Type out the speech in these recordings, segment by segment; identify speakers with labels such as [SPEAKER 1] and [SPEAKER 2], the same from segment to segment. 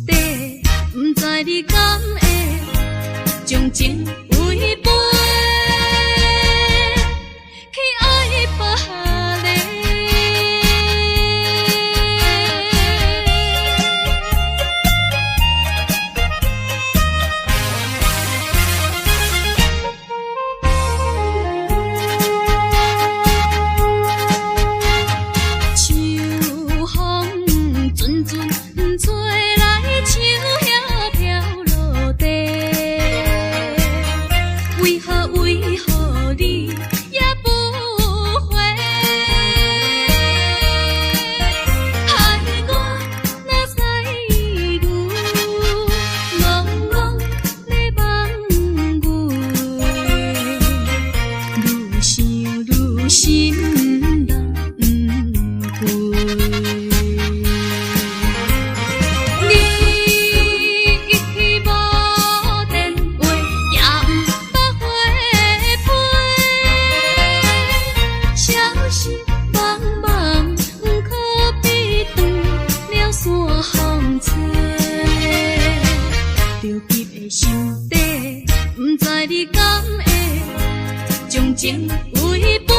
[SPEAKER 1] 底，不知你敢会将情违背，去爱别个。情违背，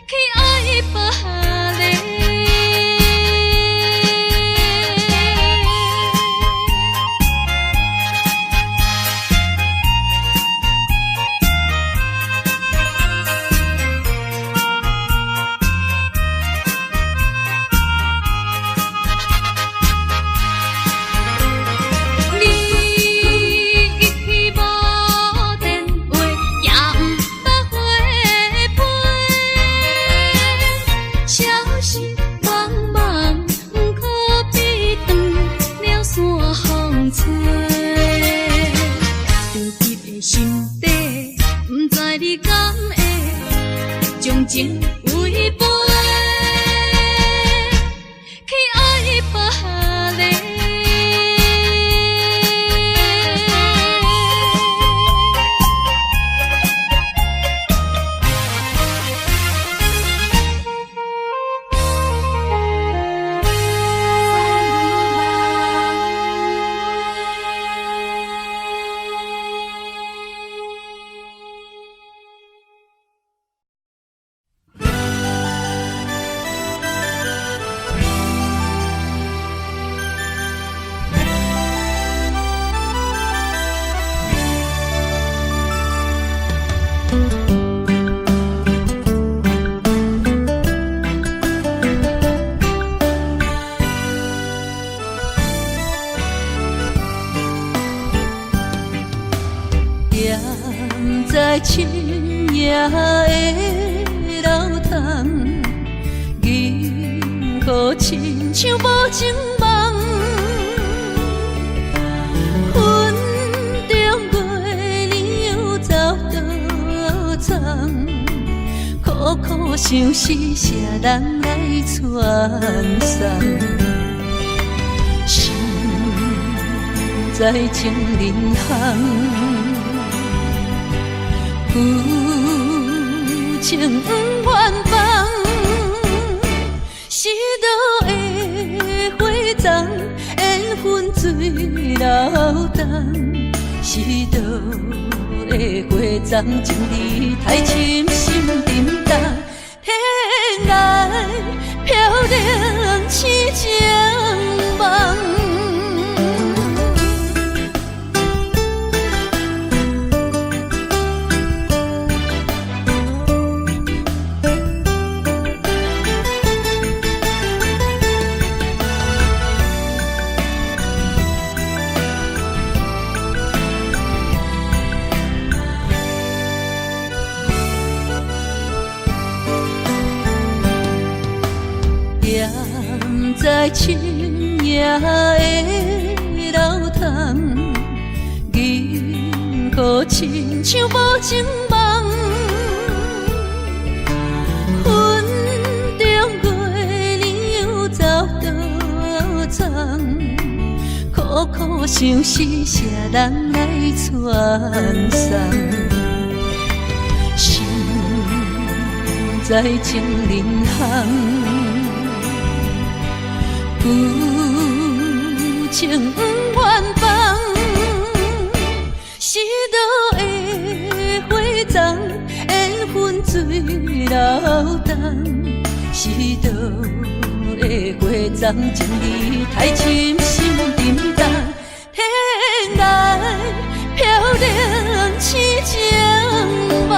[SPEAKER 1] 去爱别个。情违背，去爱别个。在深夜的楼窗，银河亲像无情梦，云中月亮又走倒藏，苦苦相思谁人来传送？心在情人行。有情不愿放，是倒的花丛，缘分水流动，是倒的花丛，情义太深，心沉重，天涯飘零痴情梦。在深夜的楼窗，银河亲像无情梦，云中月亮又走倒藏，苦苦相思谁人来传送？心在情人行。情不愿放，是倒的花丛，缘分水流动，是倒的花丛，情意太深，心沉重，天涯飘零痴情梦。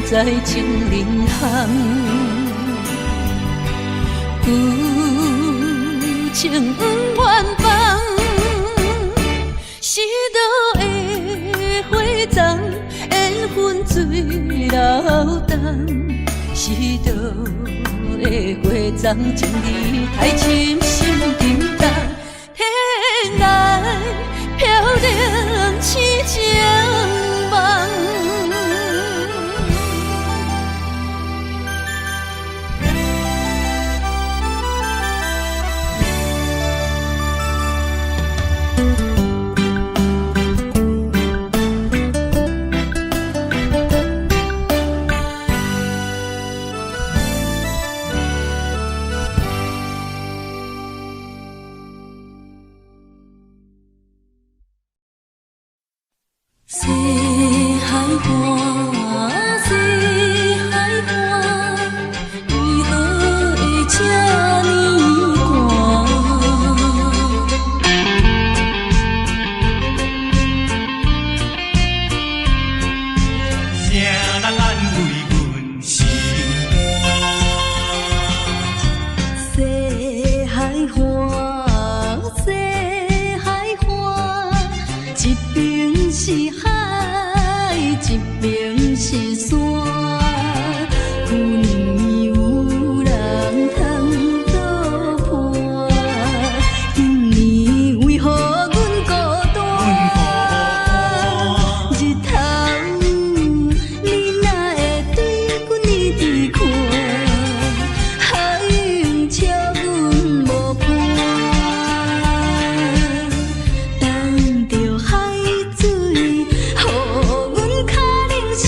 [SPEAKER 1] 在情人行，有情不愿放，是倒的花丛，缘分水流动，是倒的花丛，情意太深，心沉重，天涯飘零痴情梦。西海岸，西海岸，为何会这呢寒？谁人安慰阮心肝？西海岸，西海岸，一边是海，一边是山，有年有人通作伴，今年为何阮孤单？日头你哪会对阮一直看？海涌笑阮无伴，等着海水。阮脚冷心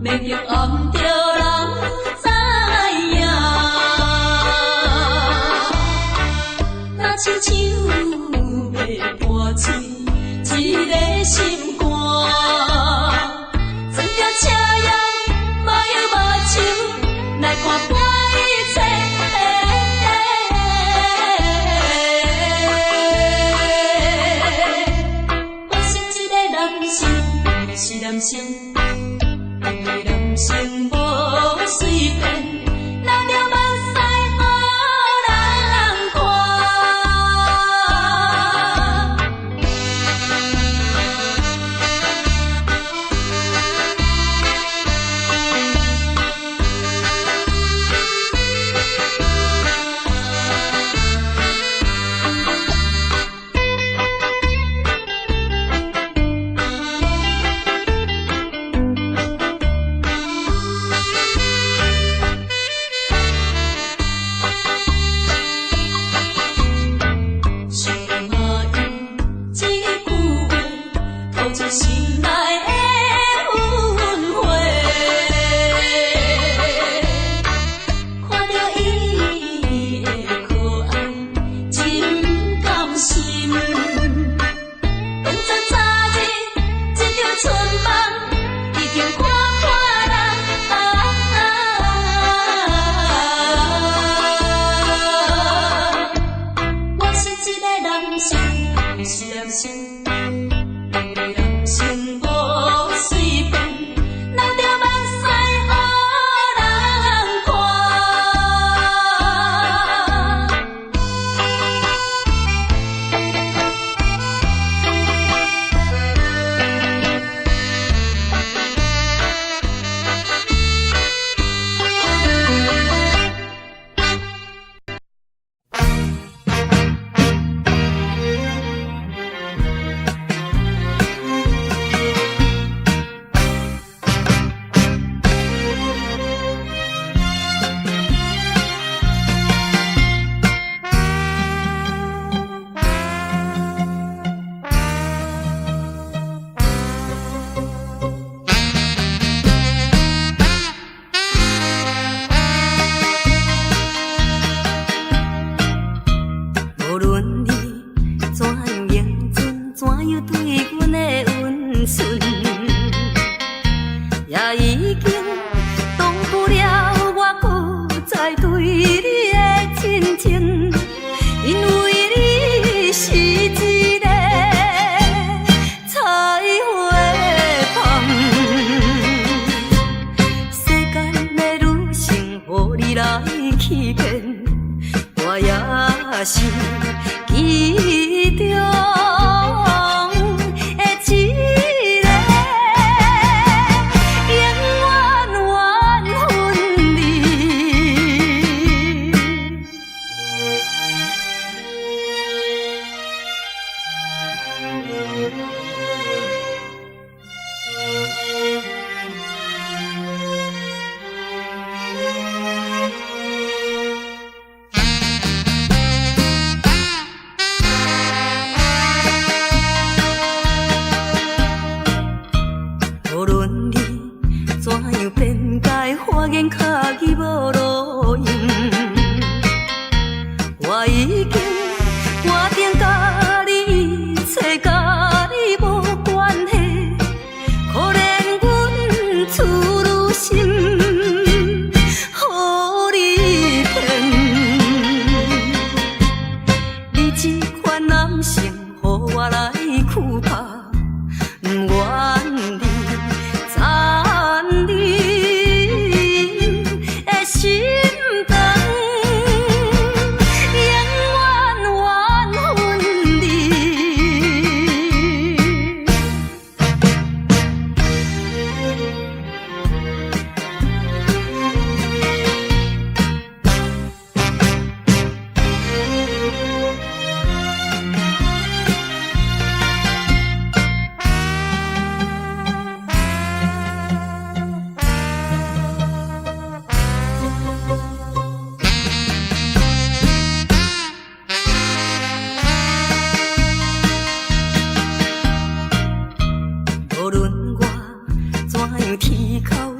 [SPEAKER 1] 要叫暗着人知影。若亲像要破碎一个心肝，转着车样目睭目睭来看破一切。我是一个男生，是男生，因为男生无随便，留着目屎予人看。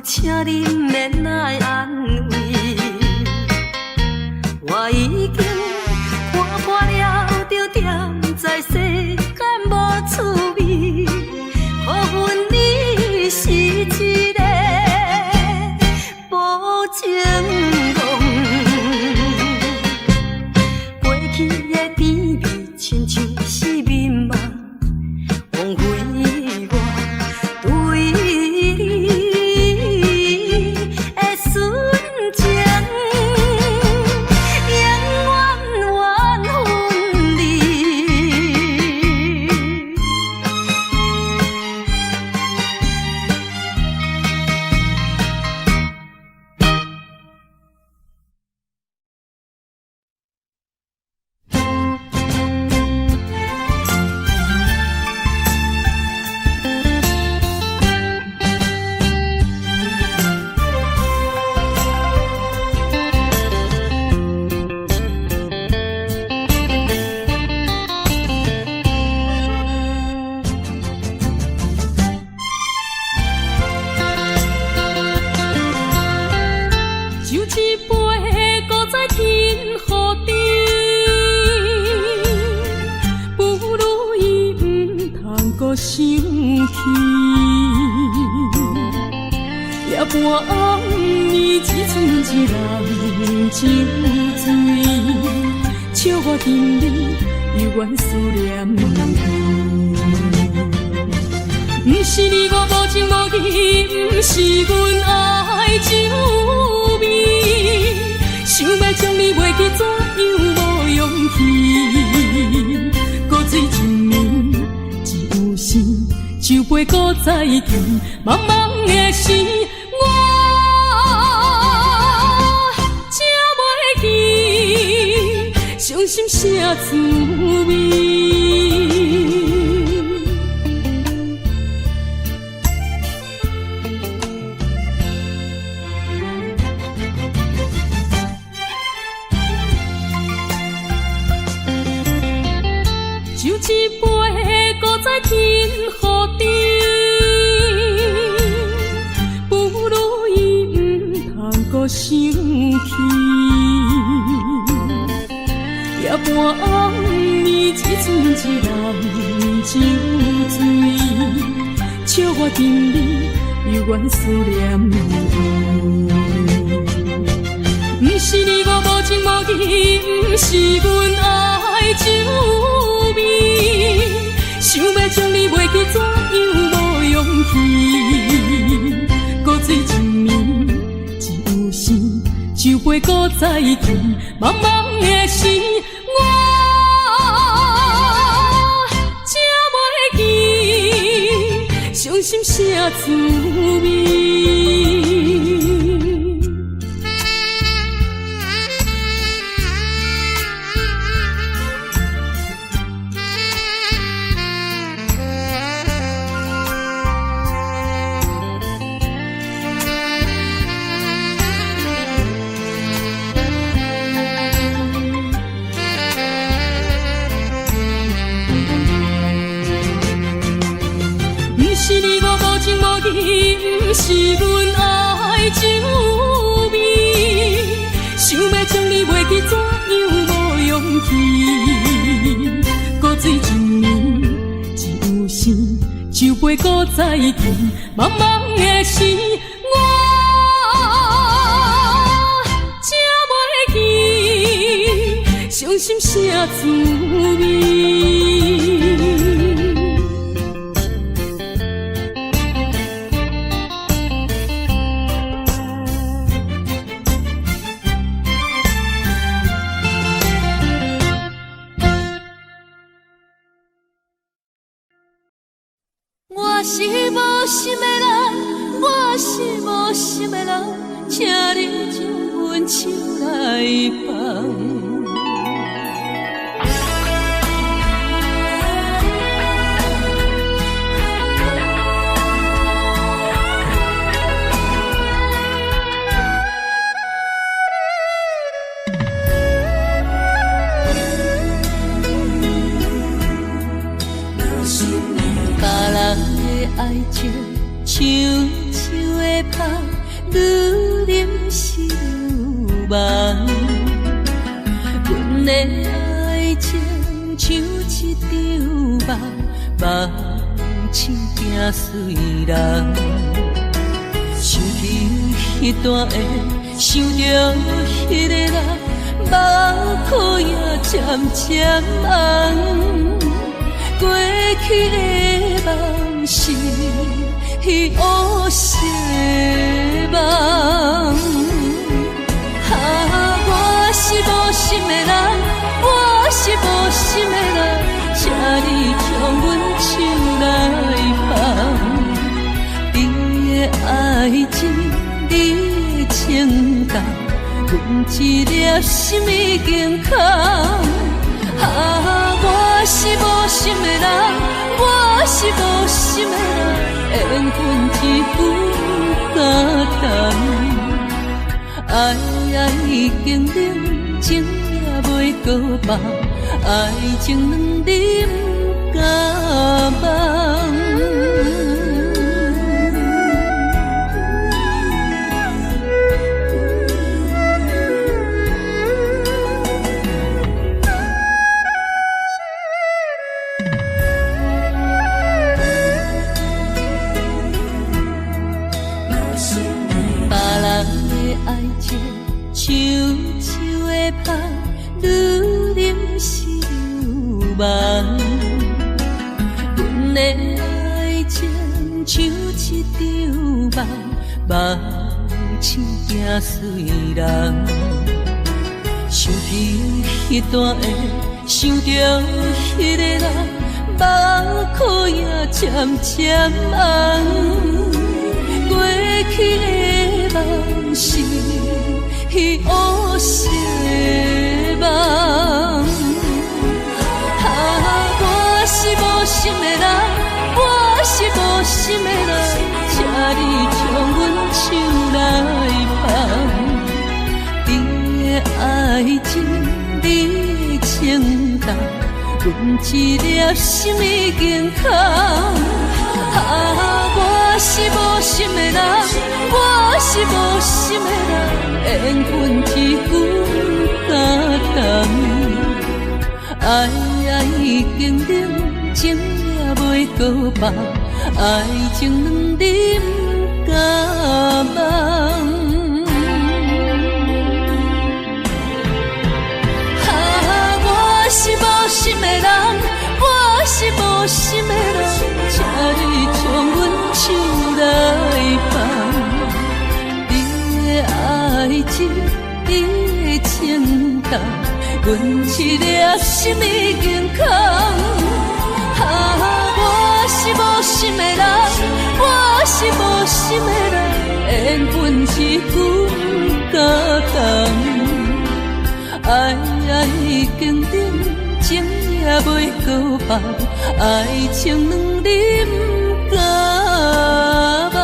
[SPEAKER 2] 请你免来安慰，我已经看破了，就踮在世间无趣味。可恨你是一个无情郎，过去的甜蜜亲像是眠梦，枉费我对你的纯情，永远缘分离。就一杯搁再天雨滴，不如伊毋通搁想起。夜半暗暝，只剩一人酒醉，笑我今日犹原思念你。不是你我无情无义，不是阮爱酒味，想要将你袂记，怎样无勇气？搁醉一暝，只有时酒杯搁再添，茫茫的时，我才袂记伤心啥滋味。就一杯搁再天雨滴，不如伊毋通搁想起。夜半暗暝，只剩一人酒醉，笑我今日犹原思念你。不是你我无情无义，不是阮爱酒味，想要将你袂记，怎样无勇气？搁醉一暝，只有时酒杯搁再添，茫茫的时，我才袂记伤心啥滋味。不是你我无情无义，不是阮爱酒味，想要将你袂记，怎样无勇气？搁醉一暝，只有时酒杯搁再添，茫茫的时，我才袂记伤心啥滋味。
[SPEAKER 1] 我是无心的人，我是无心的人，请你将阮手来放。别人的爱情，像树的香，愈饮是愈梦。阮的爱情像一场梦，梦醒惊碎人。想起彼段的，想着彼个人，目眶也渐渐红。过去的梦是乌色梦，我是无心的人，我是无心的人，请你将阮手来放。你的爱情，你的情感，阮一粒心已经空。我是无心的人，我是无心的人，缘分一分敢谈。爱已经冷，情也袂搁放，爱情两饮甲梦。像树的香，愈饮是愈梦。阮的爱情像一场梦，梦醒惊碎人。想起彼段的，想着彼个人，目眶也渐渐红。过去的梦是乌色梦，我是无心的人，我是无心的人，请你将阮手来放。你的爱情，你的情感，阮一粒心已经空。我是无心的人，我是无心的人，缘分一句敢谈。爱已经冷，情也袂搁放，爱情两饮甲梦。我是无心的人，我是无心的人，请你将阮手来放。你的爱情，你的情感，阮一粒心已经空。我是无心的人，我是无心的人，缘分一句甲谈。爱已经冷，情也袂搁放，爱情两饮甲梦。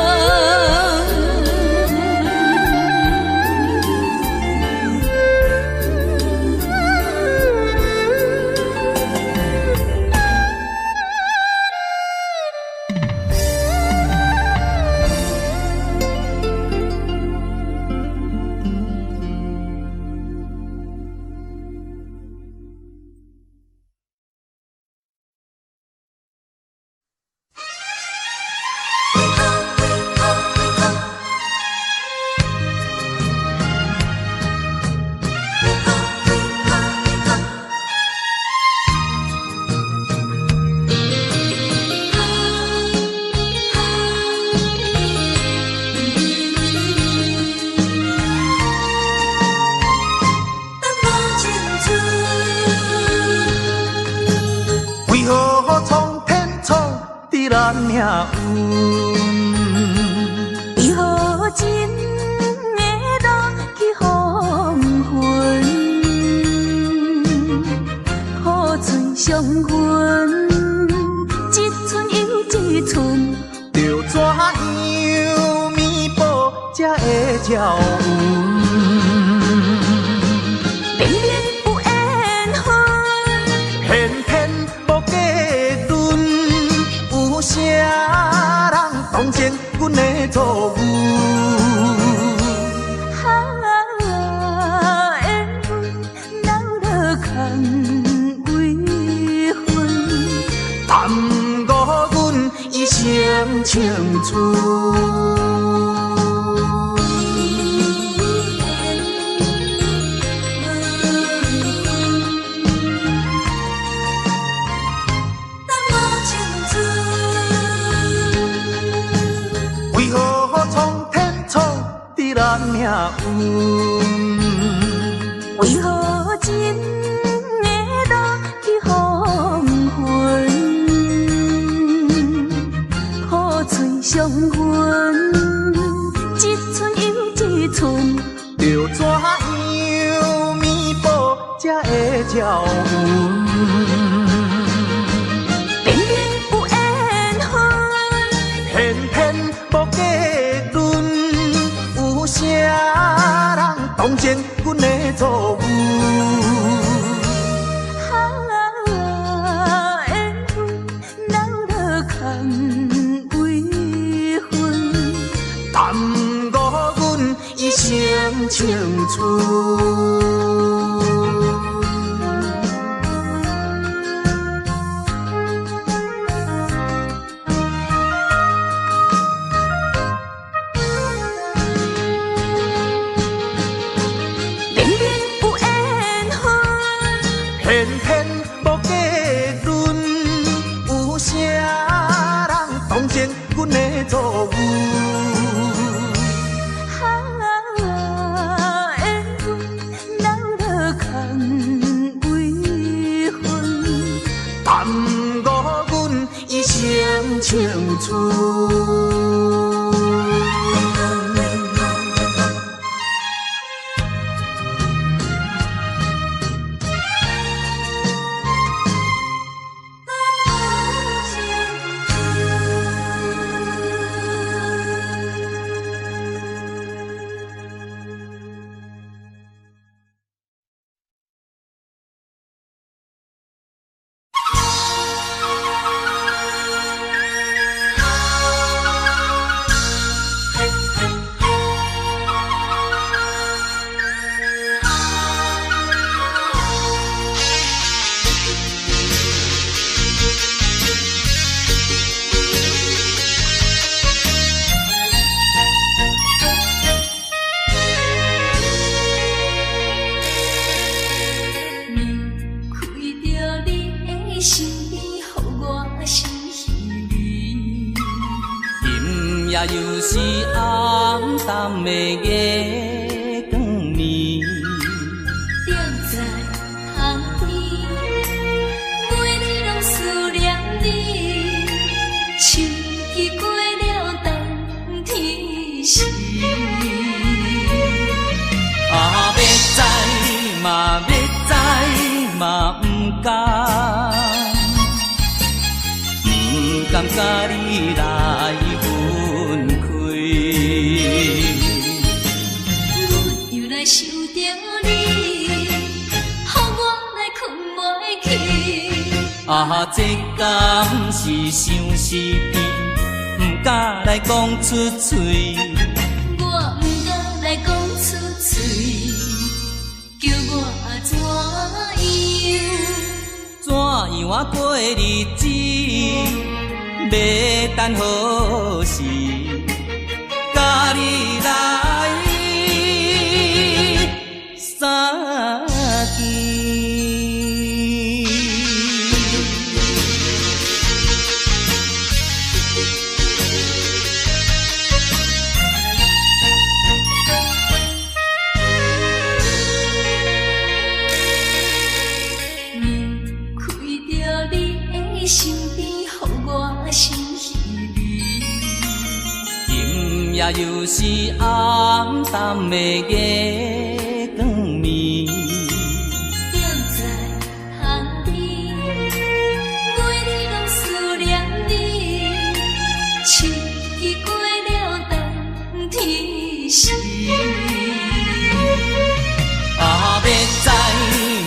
[SPEAKER 3] 命运，
[SPEAKER 1] 为何真的人去黄昏？苦尽伤痕，一寸又一寸，
[SPEAKER 3] 着怎样弥补才会照运？
[SPEAKER 1] 明明有缘分，
[SPEAKER 3] 偏偏无价顿，有啥人同情阮的错误？咱命运。
[SPEAKER 1] 为何情会落去黄昏？雨水上云，一寸又一寸，
[SPEAKER 3] 要怎样弥补才会照阮？
[SPEAKER 1] 明明有缘分，
[SPEAKER 3] 偏偏无结论，有啥人当前阮的错误？
[SPEAKER 1] 缘分留落空为分，
[SPEAKER 3] 耽误阮一生青春。偏偏无结论，有啥人当前阮的错误？
[SPEAKER 1] 缘分留落空为分，
[SPEAKER 3] 耽误阮一生青春。
[SPEAKER 4] 又是暗淡的月光暝，
[SPEAKER 1] 踮在窗边，每日拢思念你。秋已过了冬天时，
[SPEAKER 4] 要知嘛要知嘛不甘，不甘甲你来分开。
[SPEAKER 1] 阮又来想着你，予我来困袂去。
[SPEAKER 4] 这敢是相思甜，不敢来讲出嘴。
[SPEAKER 1] 我不敢来讲出嘴，叫我怎样
[SPEAKER 4] 怎样过日子？要等何时？甲你来相见。
[SPEAKER 1] 身边，予我心稀微。
[SPEAKER 4] 今夜又是暗淡的月光暝，
[SPEAKER 1] 踮在窗边，每日拢思念你。秋已过了冬天时，
[SPEAKER 4] 要知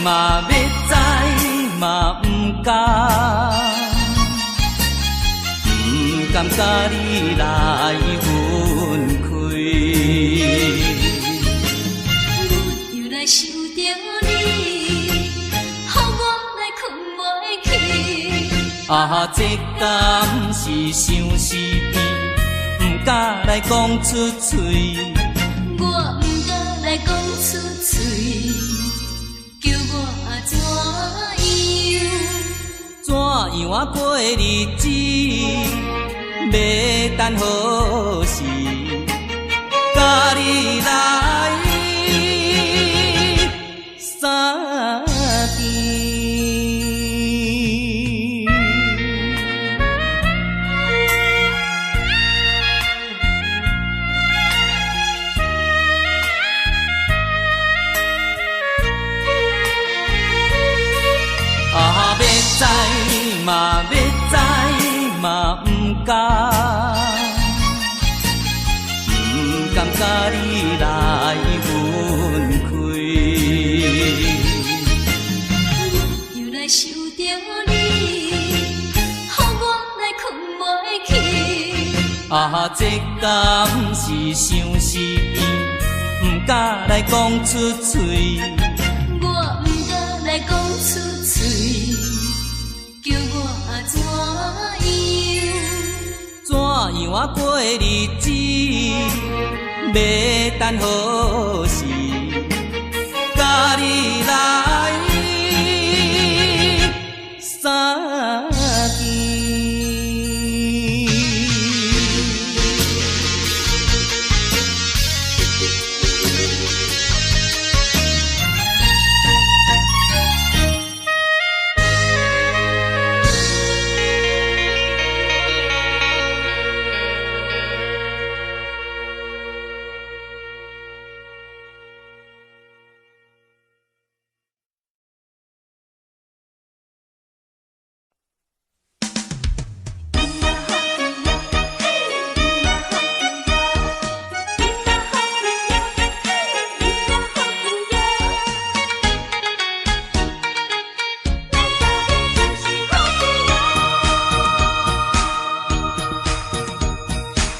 [SPEAKER 4] 嘛要知嘛不甘。不甘甲你来分开，
[SPEAKER 1] 阮又来想着你，予我来困袂去。
[SPEAKER 4] 这敢是相思甜，不敢来讲出嘴。
[SPEAKER 1] 我不敢来讲出嘴，叫我怎样
[SPEAKER 4] 过日子？要等何时？甲你来甘甲你来分开。
[SPEAKER 1] 又来想着你，予我来困袂去。
[SPEAKER 4] 啊，这敢是相思病，不敢来讲出嘴。
[SPEAKER 1] 我不敢来讲出嘴，叫我怎样？
[SPEAKER 4] 怎样啊过日子？要等何时？甲你来相见。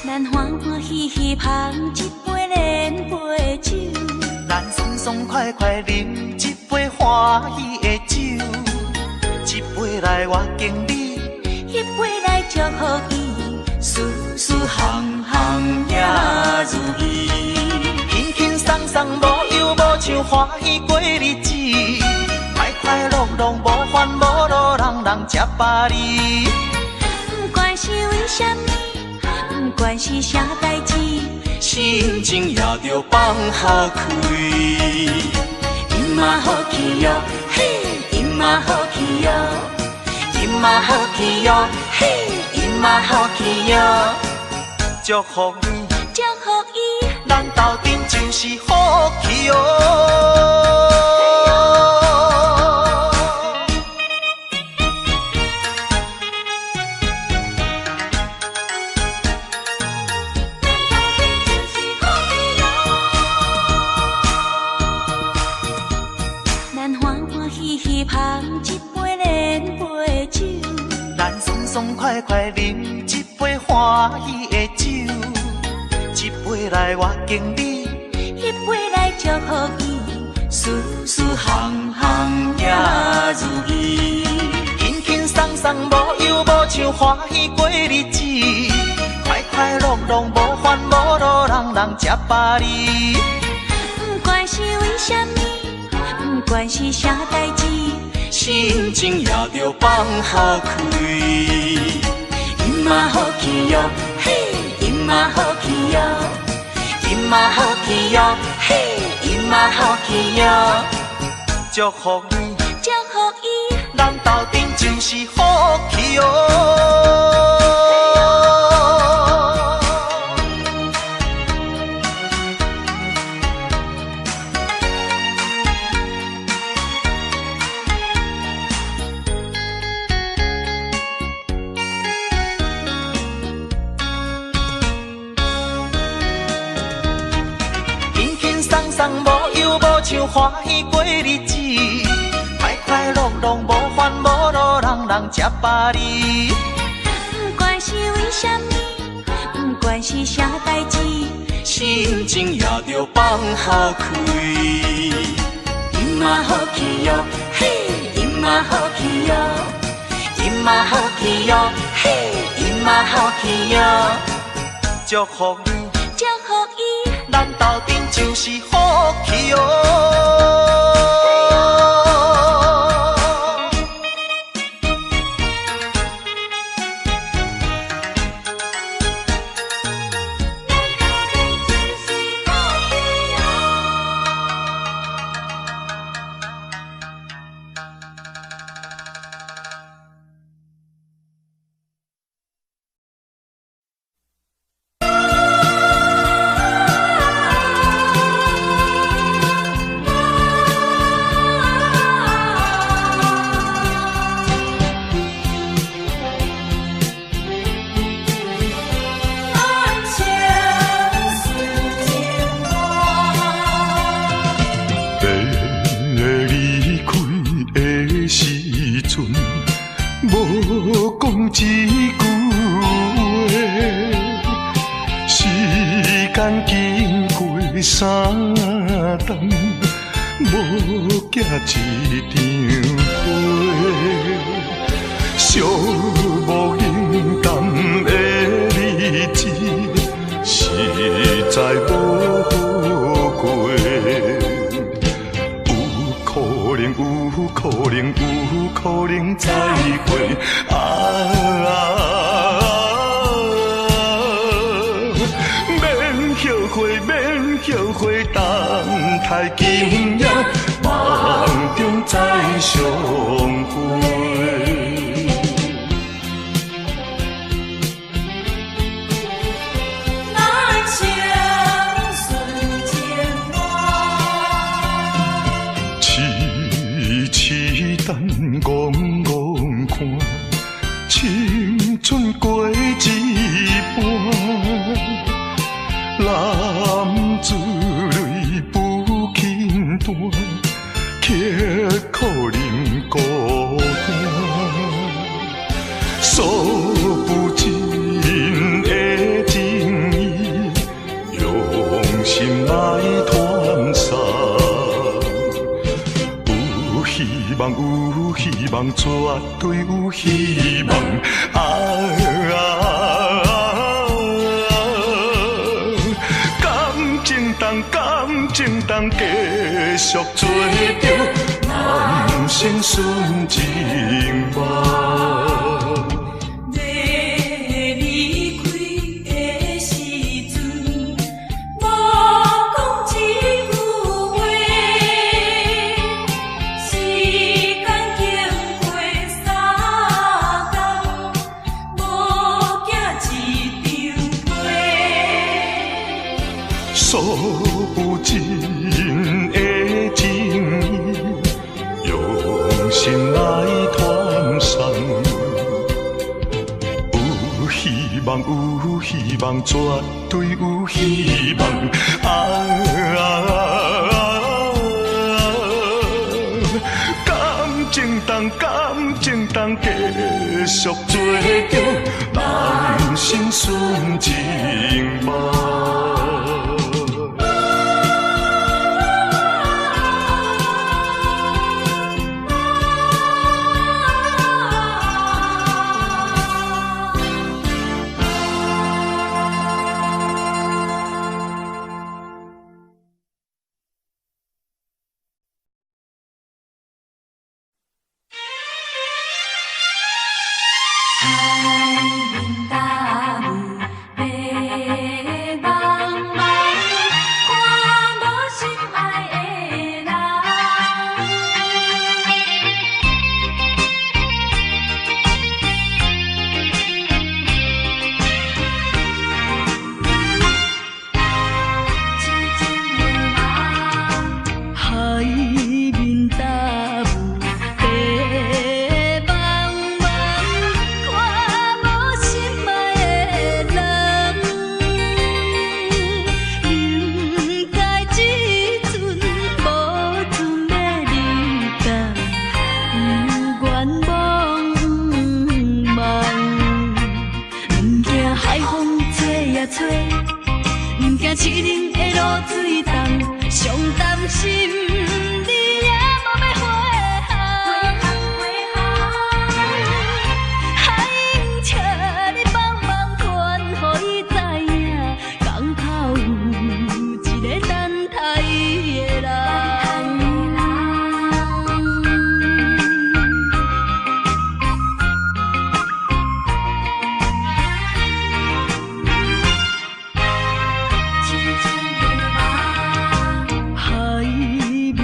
[SPEAKER 1] 咱欢欢喜喜捧一杯莲花酒，
[SPEAKER 3] 咱爽爽快快饮一杯欢喜的酒，一杯来我敬你，
[SPEAKER 1] 一杯来祝福伊，
[SPEAKER 3] 事事行行也如意，轻轻松松无忧无愁欢喜过日子，快快乐乐无烦无恼，人人吃饱哩。
[SPEAKER 1] 不管是为什么，不管是啥代志，
[SPEAKER 3] 心情也着放下开。
[SPEAKER 1] 因嘛好气哟，嘿，因嘛好气哟，因嘛好气哟，嘿，因嘛好气哟，
[SPEAKER 3] 祝福你，
[SPEAKER 1] 祝福伊，
[SPEAKER 3] 咱斗阵就是好气哦。
[SPEAKER 1] 咱欢欢喜喜捧一杯莲花酒，
[SPEAKER 3] 咱爽爽快快饮一杯欢喜的酒，一杯来我敬你，
[SPEAKER 1] 一杯来祝福伊，
[SPEAKER 3] 事事行行也如意，轻轻松松无忧无愁欢喜过日子，快快乐乐无烦无恼，人人吃饱哩。
[SPEAKER 1] 不管是为什么，不管是啥代志，
[SPEAKER 3] 心情也着放下开。
[SPEAKER 1] 因嘛好气哟，嘿，因嘛好气哟，因嘛好气哟，嘿，因嘛好气哟，
[SPEAKER 3] 祝福你，
[SPEAKER 1] 祝福伊，
[SPEAKER 3] 咱斗阵就是好气哦。无忧无愁欢喜过日子，快快乐乐无烦无恼，人人吃饱哩。
[SPEAKER 1] 不管是为什么，不管是啥代志，
[SPEAKER 3] 心情也着放下开。
[SPEAKER 1] 因嘛好气哟，嘿，因嘛好气哟，因嘛好气哟，嘿，因嘛好气哟，
[SPEAKER 3] 祝福你，
[SPEAKER 1] 祝福伊，
[SPEAKER 3] 咱斗阵就是好气哦。
[SPEAKER 5] 三冬，无寄一张花，寂无影淡的日子，实在无好过。有可能，有可能，有可能再会免后悔，等待今夜梦中再相会。
[SPEAKER 1] 咱相顺情爱，
[SPEAKER 5] 痴痴等戆戆看，青春过一半。男子泪不轻弹，却可能孤单。诉不尽的情意，用心来传送。有希望，有希望，绝对有希望。感情当继续做着人生顺情梦。
[SPEAKER 1] 你离开的时阵，无讲一句话，时间经过三冬，无寄一张花。
[SPEAKER 5] 诉不尽的情意，用心来传送。有希望，有希望，绝对有希望。感情当继续做着人生顺情梦。
[SPEAKER 1] 凄冷的露水重，上担心你也无要回航。海英请你帮忙劝，予伊知影，港口有一个等待伊的人。海面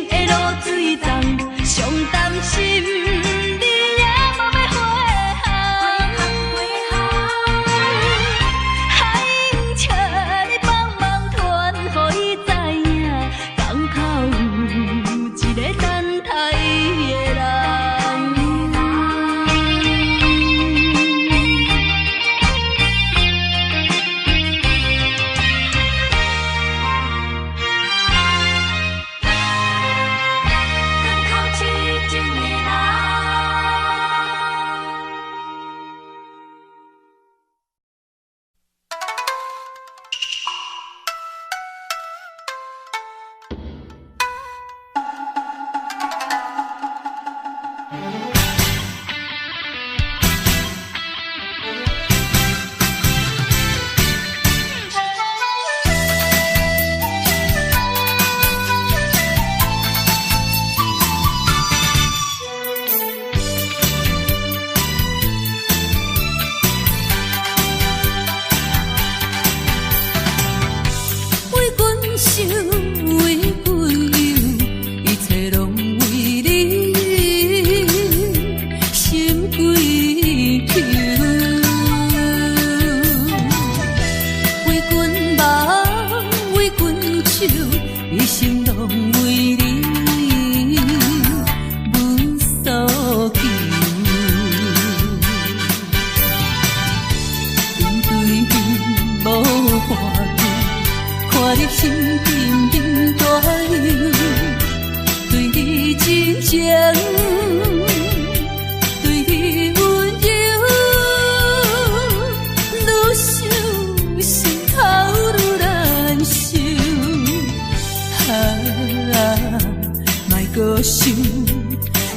[SPEAKER 1] 的露水重，上担心你也无要回航。海英请你帮忙传，予伊知影，港口有一个等待伊的人。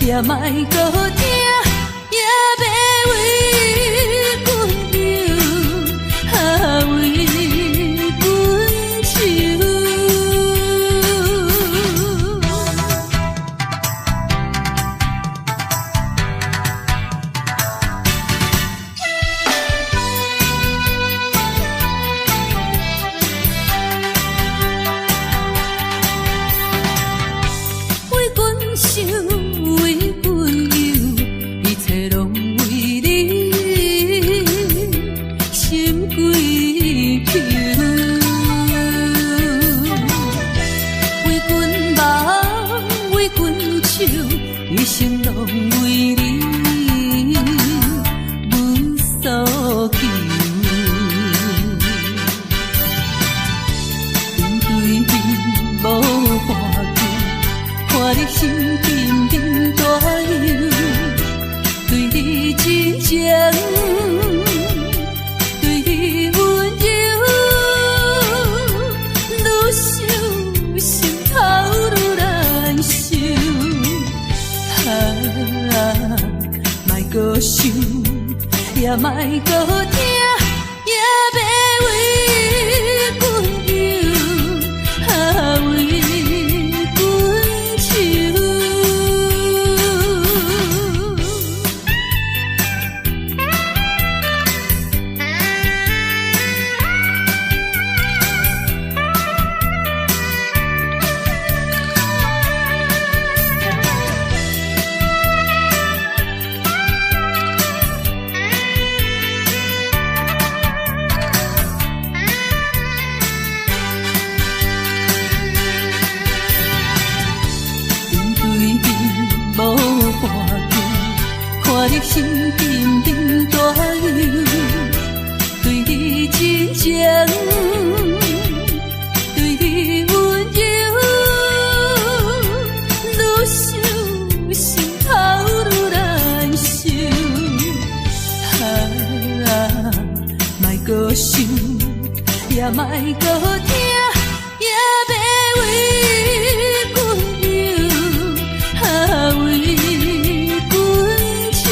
[SPEAKER 1] 也莫搁听，也别为阮忧，为阮愁。为阮想。一生拢为你无所求，面对面无半句，看你心沉沉大忧，对你真情，对你温柔，愈想心头愈难受。莫搁想，也莫搁听，也别为阮忧，为阮愁。看你心沉沉大忧，对你真情，对你温柔，愈想心头愈难受。莫搁想，也莫搁听，也别为阮忧，为阮愁。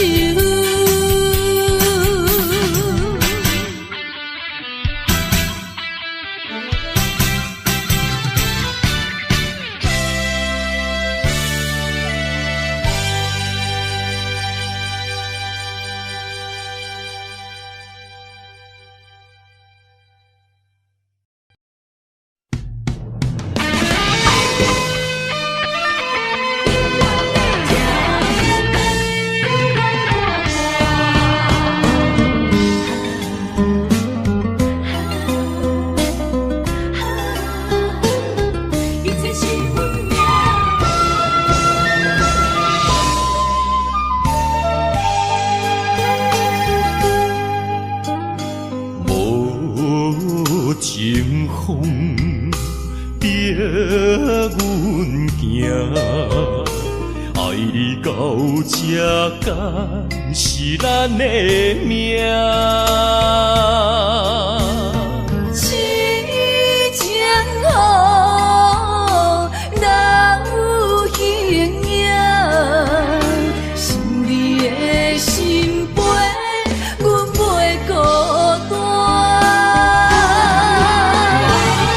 [SPEAKER 5] 爱你到这敢是咱的命。
[SPEAKER 1] 痴情予人形影，想你的心陪，阮袂孤单。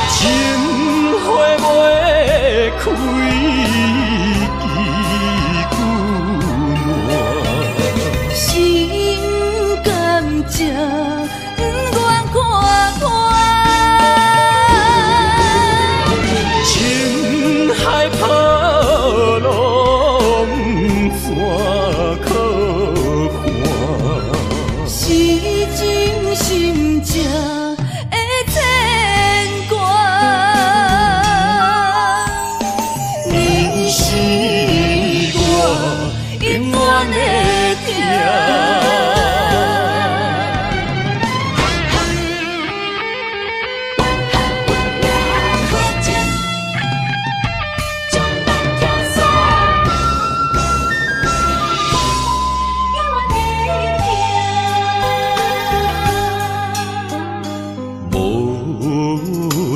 [SPEAKER 5] 情花袂开。
[SPEAKER 1] 情不愿看看，
[SPEAKER 5] 情海波浪怎可看？
[SPEAKER 1] 是真心正的牵挂。你是我永远的疼。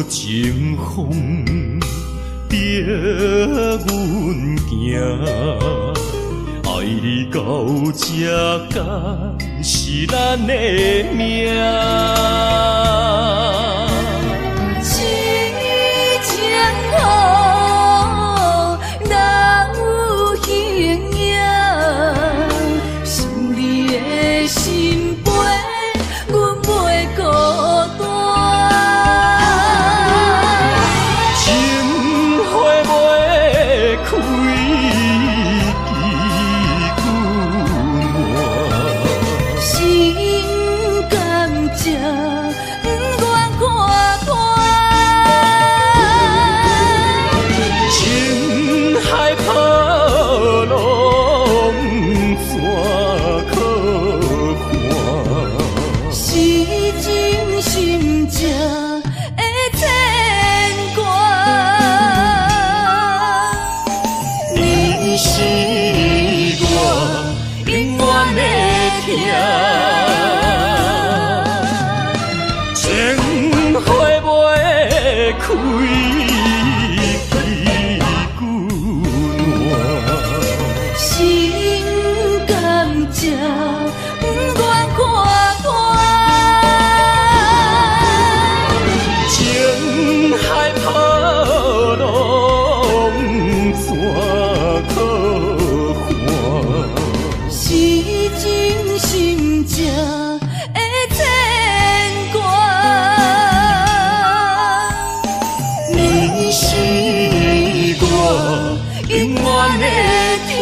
[SPEAKER 5] 情风逼阮行，爱你到这敢是咱的命。
[SPEAKER 1] 痴情予人形影，想你的心陪，阮袂孤单。
[SPEAKER 5] 开
[SPEAKER 1] 心甘情不愿看看，
[SPEAKER 5] 情海波浪怎可看？
[SPEAKER 1] 是真心正的牵挂。你是我永远的疼。
[SPEAKER 5] 情花袂开，
[SPEAKER 1] 心甘情不愿看看，
[SPEAKER 5] 情海波浪怎可看？
[SPEAKER 1] 是真心正的牵挂。你是我永远的疼。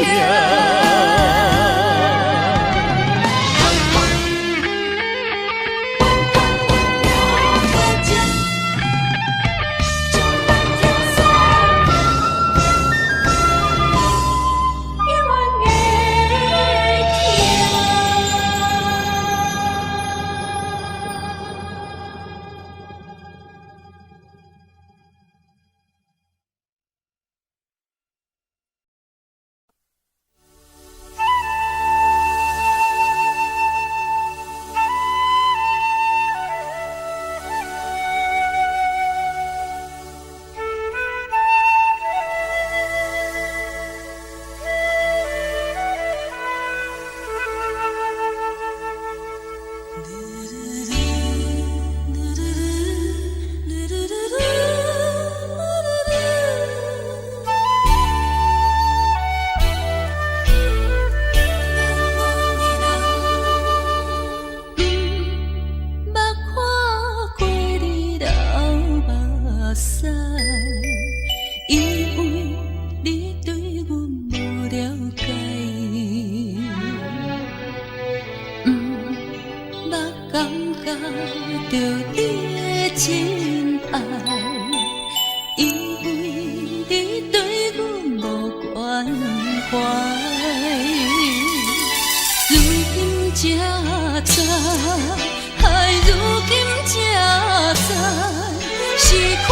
[SPEAKER 1] 是环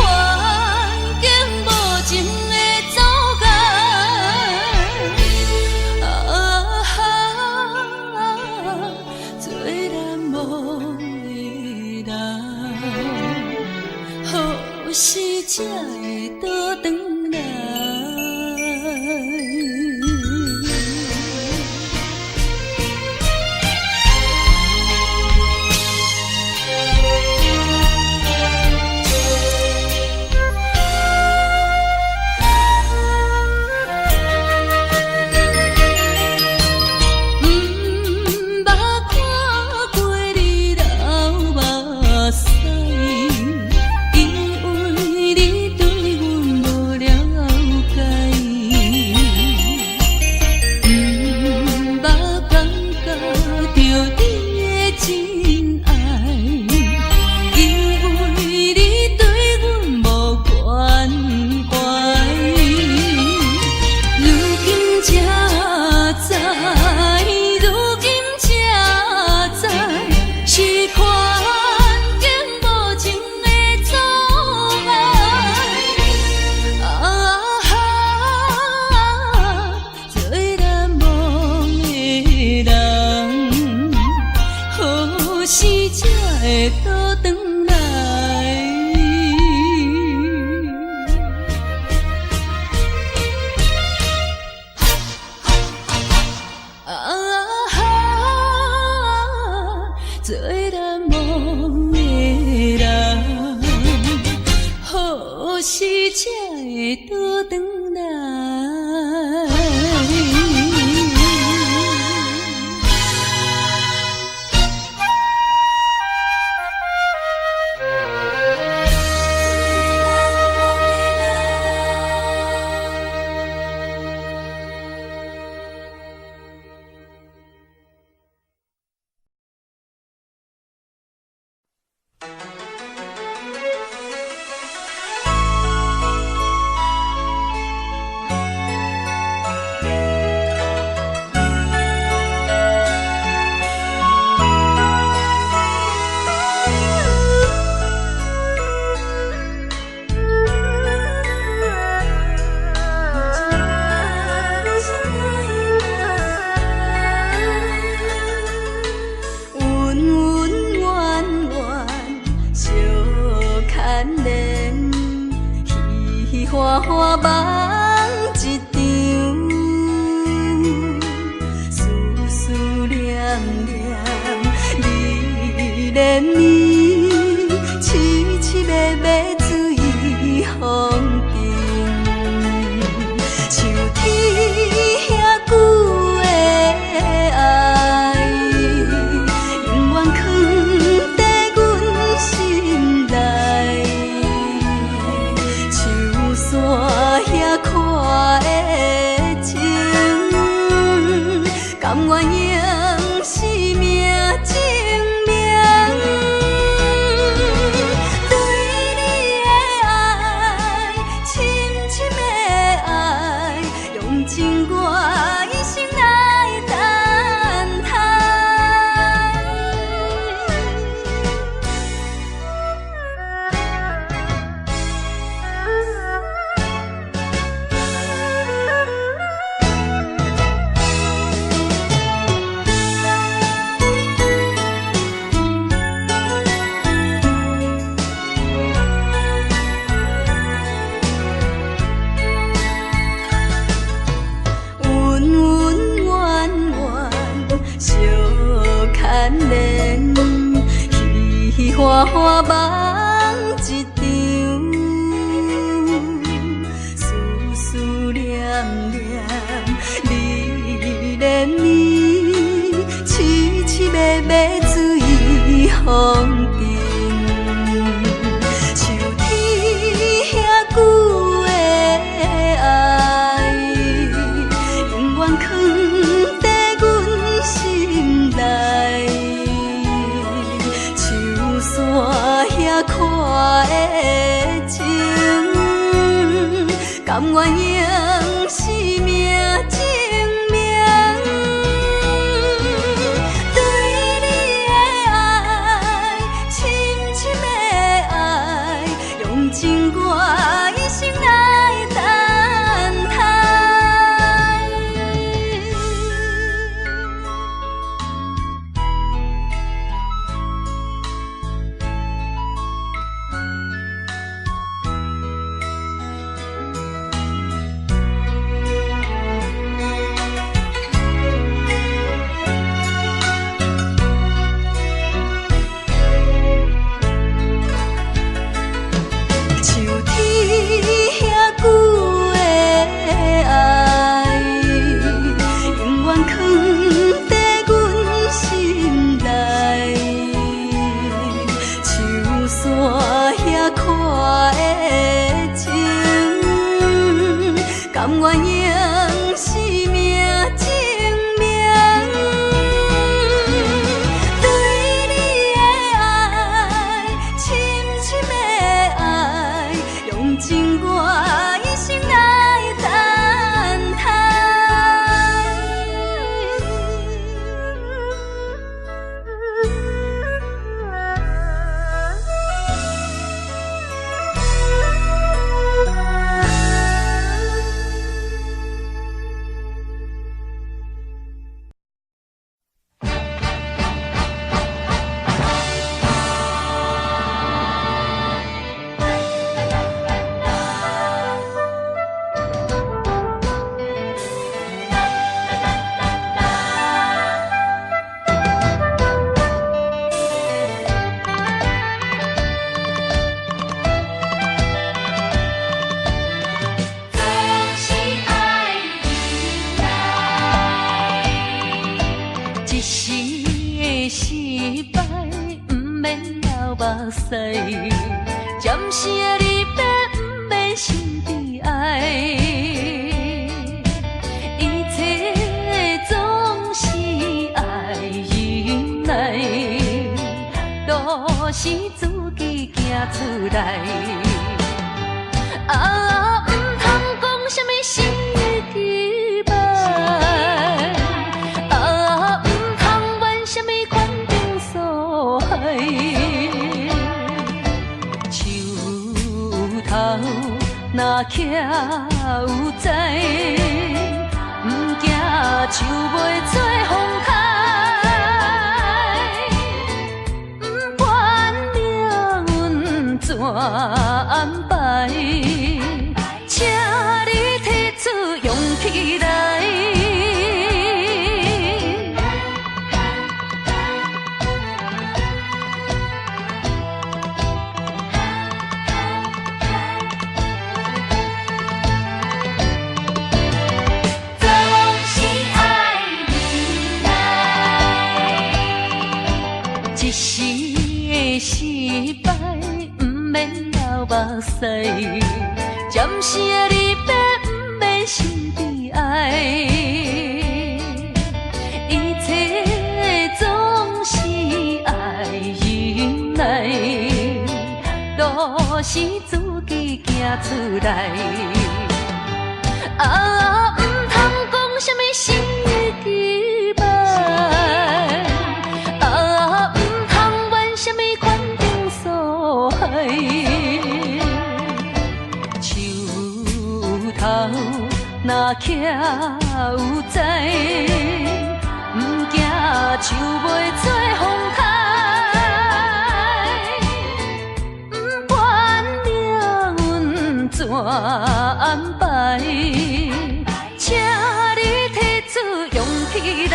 [SPEAKER 1] 境无情的走花花梦一场，思思念念你连绵，凄凄密密水风景，像天遐久的爱，永远藏在阮心内。山遐看的情，甘愿用生命证明。对你的爱，深深的爱，用尽我一生来等待。花花梦一场，思思念念你连绵，凄凄密密水风景，像天遐久的爱，永远藏在阮心内。山遐看的情，甘愿用生命证明。对你的爱，深深的爱，用尽我一生来等待。甘愿用生命证明，对你的爱，深深的爱，用尽我一生来等待。暂时的离别，不免心悲哀，一切总是爱忍耐，都是自己行出来。啊，唔通讲什么心机歹，啊，唔通怨什么款定所害。树头若徛有在，唔惊树袂做风台。怎安排？请你提出勇气来。总是爱你来，一时的失败。免流目屎，暂时的离别不免心悲哀，一切总是爱忍耐，路是自己行出来。啊，唔通讲什么心机歹，啊，唔通怨什么款定所害。头若徛有在，唔惊树袂做风台，唔管命运怎安排，请你提出勇气来。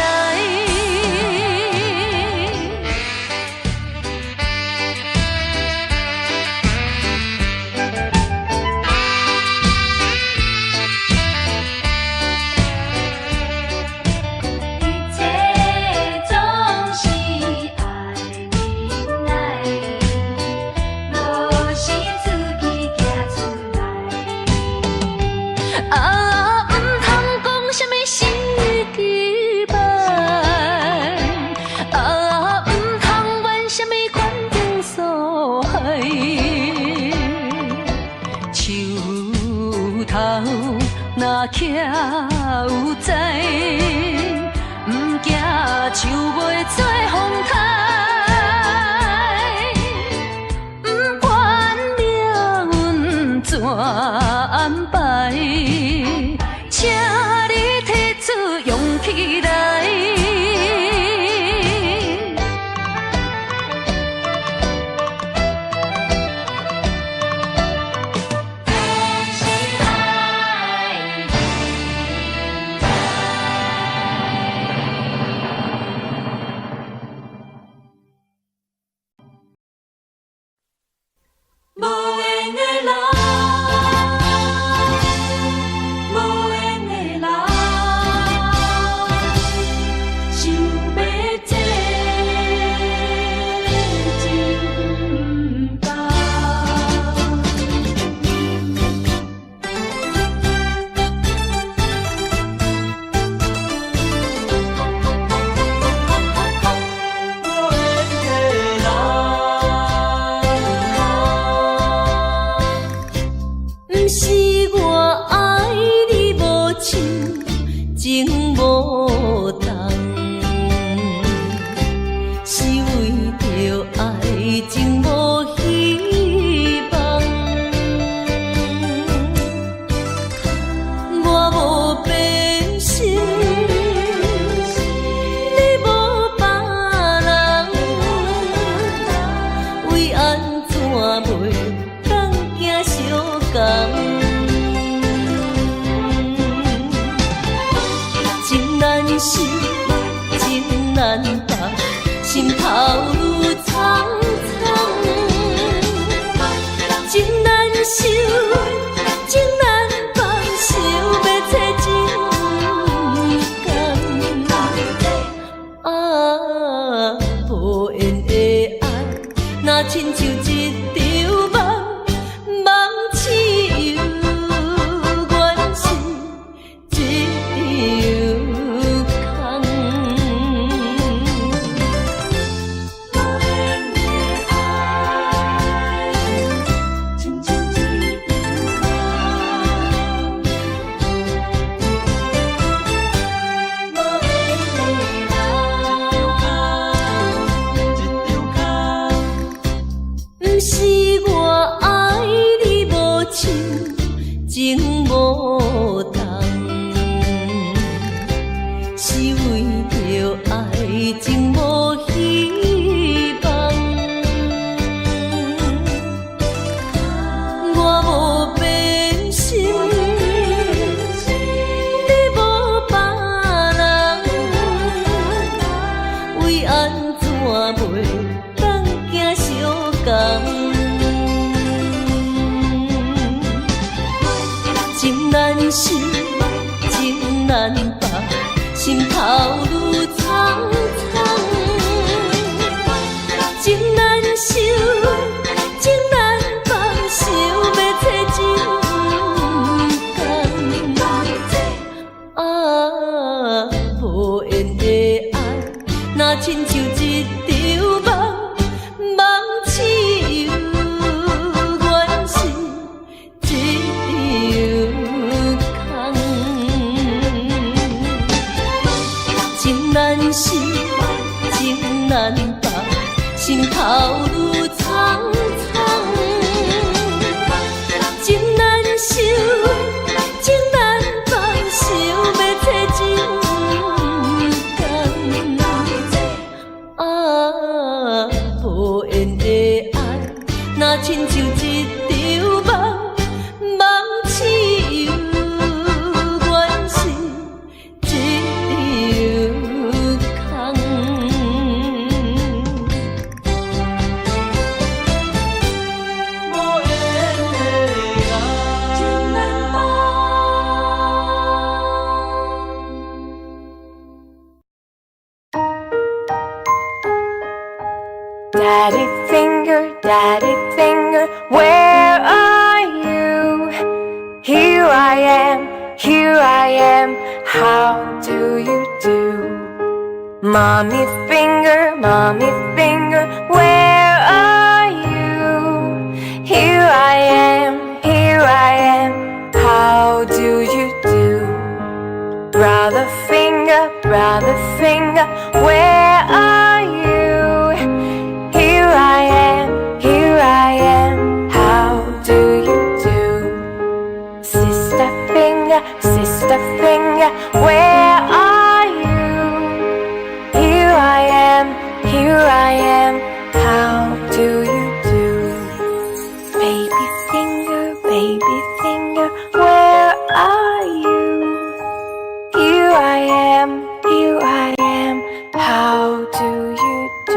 [SPEAKER 1] 若徛有在，唔惊树袂做风台，唔管命运怎安排，请你提出勇气来。情无希望，我无变心，你无别人，为安怎袂当行相共？情难舍，情难放，心头愈苍苍。情难收，情难放，想要找情共。啊，无缘的爱，若亲像一场梦，梦似有原是一场空。情难舍，情难放，心头愈苍苍。情难收，情难放，想要找情共。啊，无缘的爱，若亲像一场梦，梦似有原是一场空。
[SPEAKER 3] 无缘的爱，情难放。
[SPEAKER 6] Daddy finger, where are you? Here I am, how do you do? Mommy finger, where are you? Here I am, how do you do? Brother finger, where are you? Here I am, how do you do? Sister finger, where are you? Here I am, how do you do? Baby finger, where are you? Here I am, how do you do?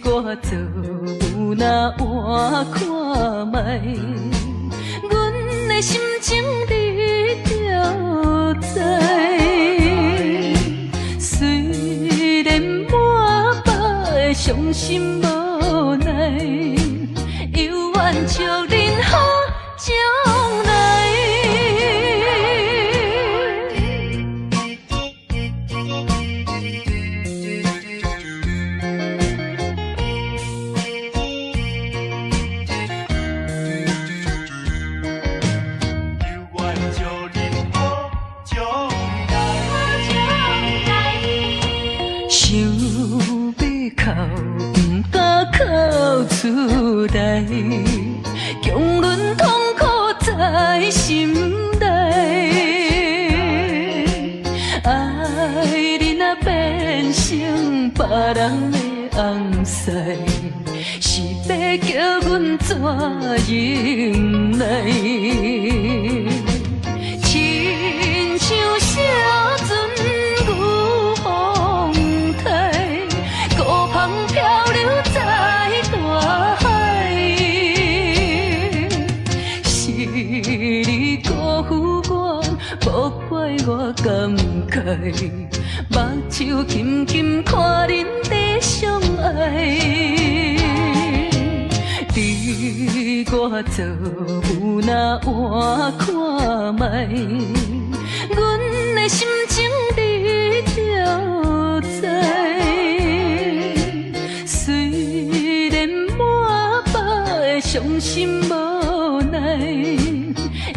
[SPEAKER 1] 我做有那换看卖，阮的心情你就知。虽然满腹的伤心无奈，犹愿祝恁好将来。出来，强忍痛苦在心内。爱你若变成别人的红婿，是要叫阮怎忍耐？亲像写船牛风台，孤帆漂流在大海，是你辜负我，无怪我感慨，目睭轻轻看恁在相爱，你我做有那换看卖，阮的心情你就知。伤心无奈，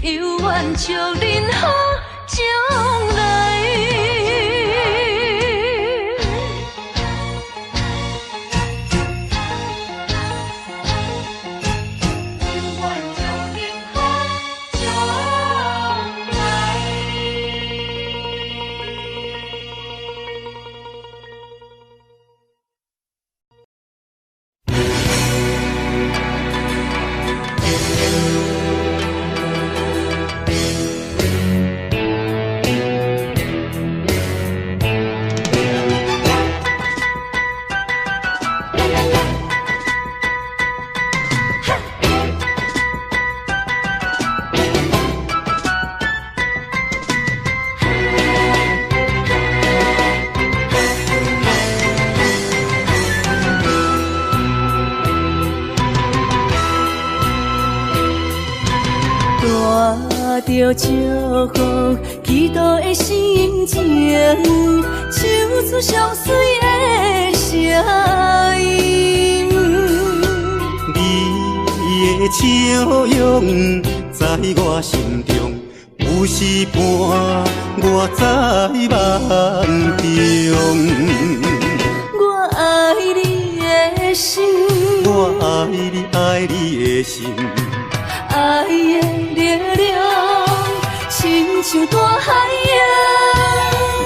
[SPEAKER 1] 犹愿祝恁好将来。着祝福，祈祷的心情，唱出上水的声音。
[SPEAKER 7] 你的笑容在我心中，有时伴我在梦中。
[SPEAKER 1] 我爱你的心，
[SPEAKER 7] 我爱你的心。
[SPEAKER 1] 爱的力量，亲像大海洋。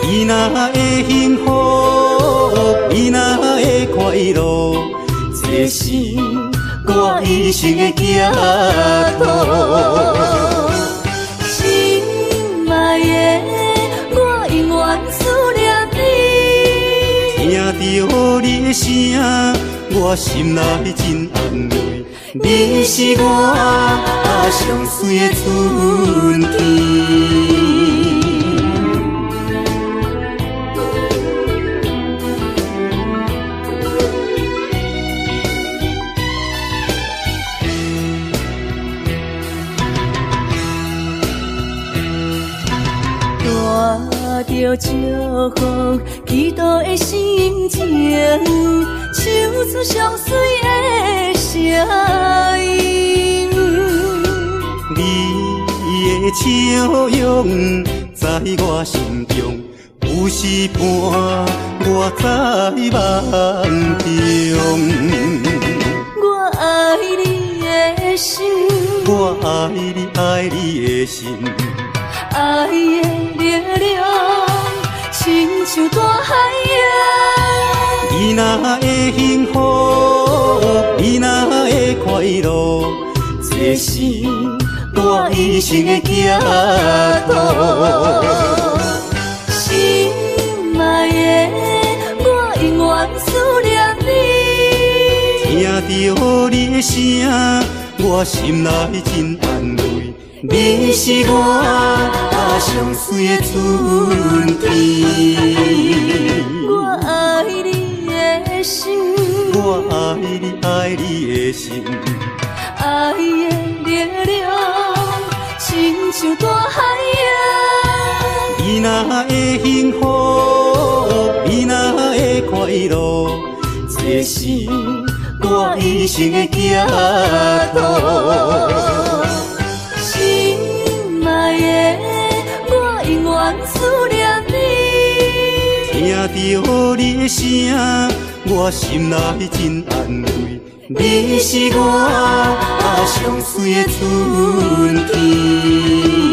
[SPEAKER 7] 你若会幸福，你若会快乐，这是我一生的寄托。心爱的，我永远思念你。听着你的声，我心内真安慰。你是我上水的春天。带着祝福，祈祷的心情，唱出上水的声音。你的笑容在我心中，有时伴我在梦中。
[SPEAKER 1] 我爱你的心，
[SPEAKER 7] 我爱你的心。
[SPEAKER 1] 爱的力量，亲像大海洋。
[SPEAKER 7] 你若会幸福，你若会快乐，这是我一生的寄托。
[SPEAKER 1] 心爱的，我永远思念你。
[SPEAKER 7] 着你的声，我心内真安慰。你是我上水的春天。
[SPEAKER 1] 我爱你的心，
[SPEAKER 7] 我爱你爱你的心，
[SPEAKER 1] 爱的力量亲像大海洋。
[SPEAKER 7] 你若会幸福，你若会快乐，这是我一生的寄托。心爱的，我永远思念你。听着你的声，我心内真安慰。你是我上水的春天。